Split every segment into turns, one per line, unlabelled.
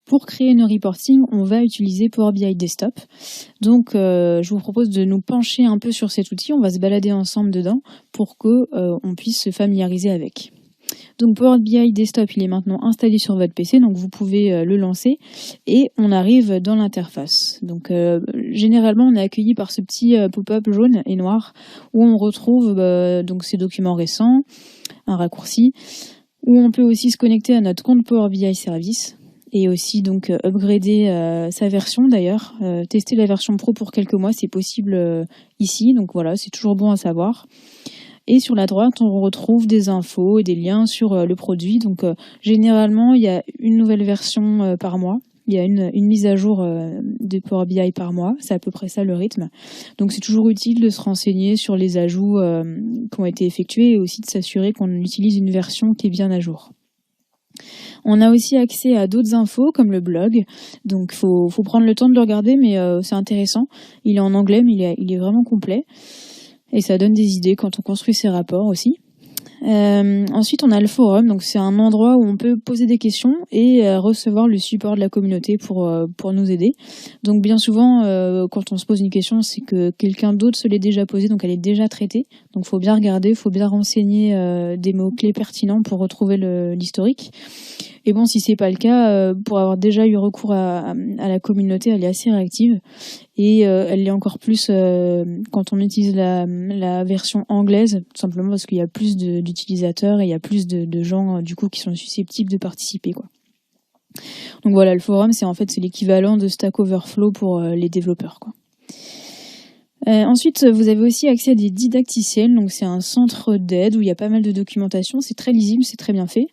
Pour créer nos reporting, on va utiliser Power BI Desktop. Donc, je vous propose de nous pencher un peu sur cet outil. On va se balader ensemble dedans pour que on puisse se familiariser avec. Donc Power BI Desktop, il est maintenant installé sur votre PC, donc vous pouvez le lancer et on arrive dans l'interface. Donc généralement, on est accueilli par ce petit pop-up jaune et noir où on retrouve donc ces documents récents, un raccourci, où on peut aussi se connecter à notre compte Power BI Service et aussi donc upgrader sa version d'ailleurs. Tester la version Pro pour quelques mois, c'est possible ici, donc voilà, c'est toujours bon à savoir. Et sur la droite, on retrouve des infos et des liens sur le produit. Donc généralement, il y a une nouvelle version par mois. Il y a une mise à jour de Power BI par mois. C'est à peu près ça le rythme. Donc c'est toujours utile de se renseigner sur les ajouts qui ont été effectués et aussi de s'assurer qu'on utilise une version qui est bien à jour. On a aussi accès à d'autres infos comme le blog. Donc faut prendre le temps de le regarder, mais c'est intéressant. Il est en anglais, mais il est vraiment complet. Et ça donne des idées quand on construit ses rapports aussi. Ensuite, on a le forum, donc c'est un endroit où on peut poser des questions et recevoir le support de la communauté pour nous aider. Donc bien souvent, quand on se pose une question, c'est que quelqu'un d'autre se l'est déjà posée, donc elle est déjà traitée. Donc faut bien regarder, faut bien renseigner des mots-clés pertinents pour retrouver l'historique. Et bon, si c'est pas le cas, pour avoir déjà eu recours à la communauté, elle est assez réactive et elle l'est encore plus quand on utilise la version anglaise, tout simplement parce qu'il y a plus d'utilisateurs et il y a plus de gens du coup qui sont susceptibles de participer, quoi. Donc voilà, le forum, c'est l'équivalent de Stack Overflow pour les développeurs, quoi. Ensuite, vous avez aussi accès à des didacticiels, donc c'est un centre d'aide où il y a pas mal de documentation, c'est très lisible, c'est très bien fait.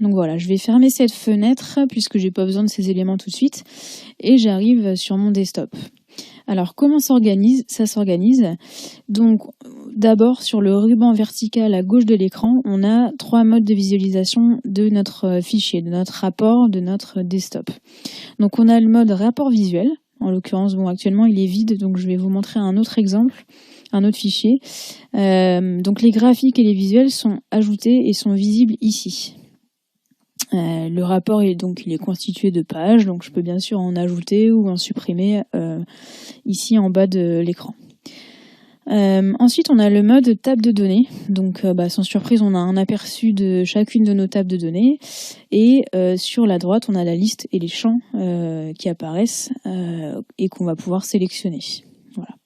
Donc voilà, je vais fermer cette fenêtre puisque j'ai pas besoin de ces éléments tout de suite et j'arrive sur mon desktop. Alors comment ça s'organise. Donc d'abord sur le ruban vertical à gauche de l'écran, on a 3 modes de visualisation de notre fichier, de notre rapport, de notre desktop. Donc on a le mode rapport visuel. En l'occurrence, actuellement il est vide, donc je vais vous montrer un autre exemple, un autre fichier. Donc les graphiques et les visuels sont ajoutés et sont visibles ici. Le rapport il est constitué de pages, donc je peux bien sûr en ajouter ou en supprimer ici en bas de l'écran. Ensuite, on a le mode table de données. Donc, sans surprise, on a un aperçu de chacune de nos tables de données. Et sur la droite, on a la liste et les champs qui apparaissent et qu'on va pouvoir sélectionner. Voilà.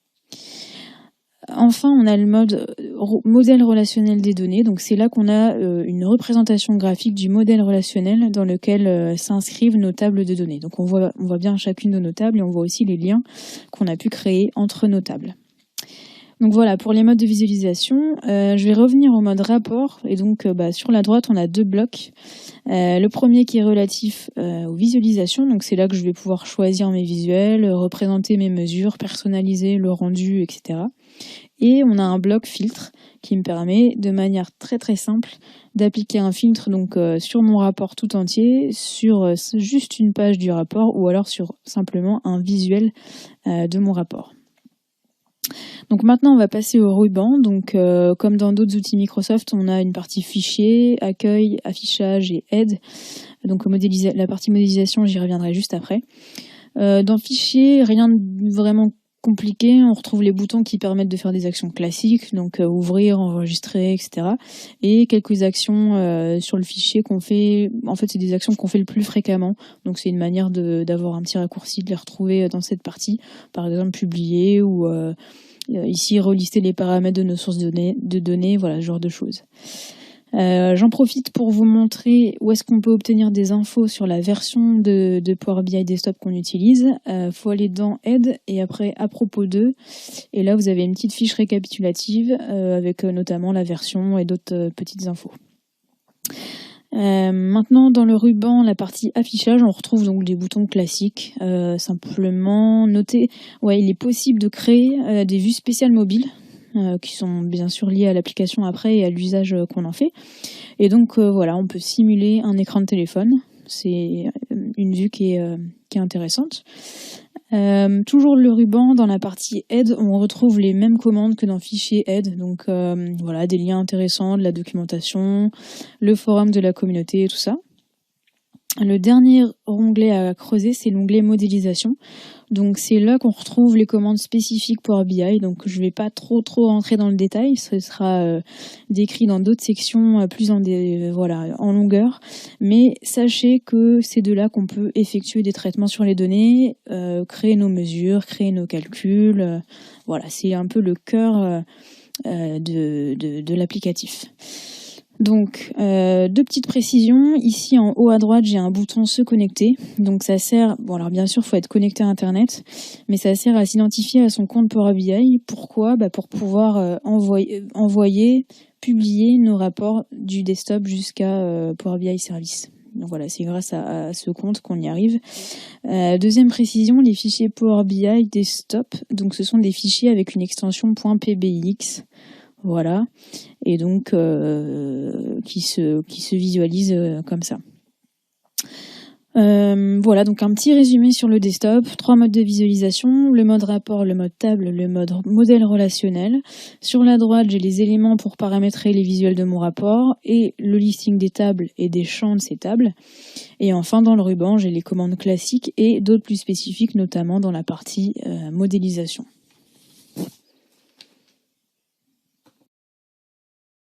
Enfin, on a le mode modèle relationnel des données. Donc, c'est là qu'on a une représentation graphique du modèle relationnel dans lequel s'inscrivent nos tables de données. Donc, on voit bien chacune de nos tables et on voit aussi les liens qu'on a pu créer entre nos tables. Donc voilà, pour les modes de visualisation, je vais revenir au mode rapport. Et donc, sur la droite, on a 2 blocs. Le premier qui est relatif aux visualisations. Donc, c'est là que je vais pouvoir choisir mes visuels, représenter mes mesures, personnaliser le rendu, etc. Et on a un bloc filtre qui me permet de manière très très simple d'appliquer un filtre sur mon rapport tout entier, sur juste une page du rapport ou alors sur simplement un visuel de mon rapport. Donc maintenant, on va passer au ruban. Donc, comme dans d'autres outils Microsoft, on a une partie fichier, accueil, affichage et aide. Donc, la partie modélisation, j'y reviendrai juste après. Dans fichier, rien de vraiment compliqué. On retrouve les boutons qui permettent de faire des actions classiques, donc ouvrir, enregistrer, etc. Et quelques actions sur le fichier qu'on fait. En fait, c'est des actions qu'on fait le plus fréquemment. Donc, c'est une manière d'avoir un petit raccourci, de les retrouver dans cette partie. Par exemple, publier ou ici relister les paramètres de nos sources de données, voilà, ce genre de choses. J'en profite pour vous montrer où est-ce qu'on peut obtenir des infos sur la version de Power BI Desktop qu'on utilise. Faut aller dans Aide et après à propos de. Et là, vous avez une petite fiche récapitulative avec notamment la version et d'autres petites infos. Maintenant, dans le ruban, la partie affichage, on retrouve donc des boutons classiques. Simplement noter, il est possible de créer des vues spéciales mobiles qui sont bien sûr liées à l'application après et à l'usage qu'on en fait. Et donc on peut simuler un écran de téléphone. C'est une vue qui est intéressante. Toujours le ruban, dans la partie aide, on retrouve les mêmes commandes que dans fichier aide. Donc des liens intéressants, de la documentation, le forum de la communauté et tout ça. Le dernier onglet à creuser, c'est l'onglet modélisation. Donc c'est là qu'on retrouve les commandes spécifiques Power BI. Donc je ne vais pas trop rentrer dans le détail, ce sera décrit dans d'autres sections plus en longueur. Mais sachez que c'est de là qu'on peut effectuer des traitements sur les données, créer nos mesures, créer nos calculs. Voilà, c'est un peu le cœur de l'applicatif. Donc, deux petites précisions. Ici, en haut à droite, j'ai un bouton se connecter. Donc, ça sert, bon alors bien sûr, il faut être connecté à Internet, mais ça sert à s'identifier à son compte Power BI. Pourquoi ? Pour pouvoir envoyer, publier nos rapports du desktop jusqu'à Power BI Service. Donc voilà, c'est grâce à ce compte qu'on y arrive. Deuxième précision, les fichiers Power BI Desktop, donc ce sont des fichiers avec une extension .pbx. Voilà, et donc qui se visualise comme ça. Voilà, donc un petit résumé sur le desktop, 3 modes de visualisation, le mode rapport, le mode table, le mode modèle relationnel. Sur la droite, j'ai les éléments pour paramétrer les visuels de mon rapport et le listing des tables et des champs de ces tables. Et enfin, dans le ruban, j'ai les commandes classiques et d'autres plus spécifiques, notamment dans la partie modélisation.